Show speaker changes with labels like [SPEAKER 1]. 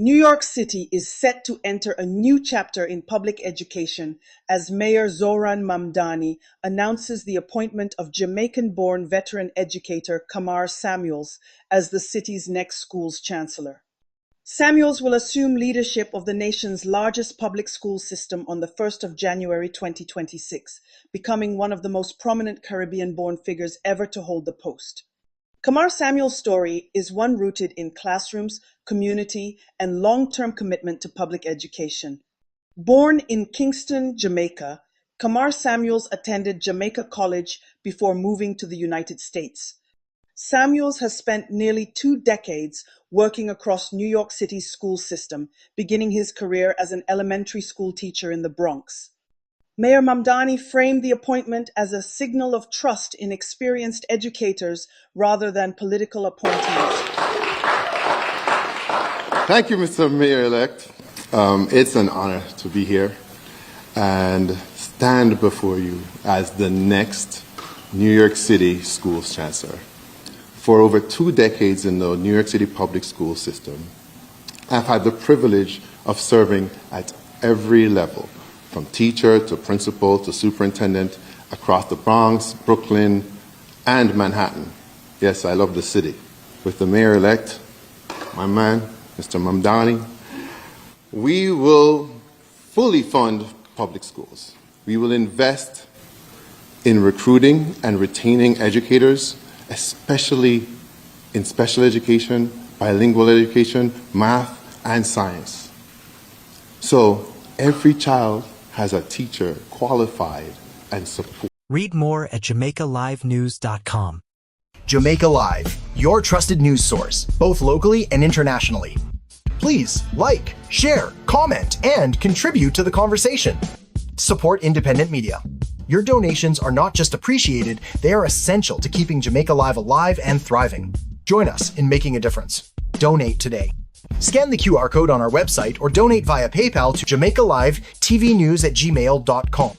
[SPEAKER 1] New York City is set to enter a new chapter in public education as Mayor Zohran Mamdani announces the appointment of Jamaican-born veteran educator Kamar as the city's next school's chancellor. Samuels will assume leadership of the nation's largest public school system on the 1st of January 2026, becoming one of the most prominent Caribbean-born figures ever to hold the post. Kamar Samuel's story is one rooted in classrooms, community, and long-term commitment to public education. Born in Kingston, Jamaica, Kamar Samuels attended Jamaica College before moving to the United States. Samuels has spent nearly 2 decades working across New York City's school system, beginning his career as an elementary school teacher in the Bronx. Mayor Mamdani framed the appointment as a signal of trust in experienced educators rather than political appointees.
[SPEAKER 2] Thank you, Mr. Mayor-elect. It's an honor to be here and stand before you as the next New York City Schools Chancellor. For over 2 decades in the New York City public school system, I've had the privilege of serving at every level, from teacher to principal to superintendent, across the Bronx, Brooklyn, and Manhattan. Yes, I love the city. With the mayor-elect, my man, Mr. Mamdani, we will fully fund public schools. We will invest in recruiting and retaining educators, especially in special education, bilingual education, math, and science. So every child has a teacher qualified and support.
[SPEAKER 3] Read more at JamaicaLiveNews.com.
[SPEAKER 4] Jamaica Live, your trusted news source, both locally and internationally. Please like, share, comment, and contribute to the conversation. Support independent media. Your donations are not just appreciated, they are essential to keeping Jamaica Live alive and thriving. Join us in making a difference. Donate today. Scan the QR code on our website or donate via PayPal to JamaicaLiveTVNews@gmail.com.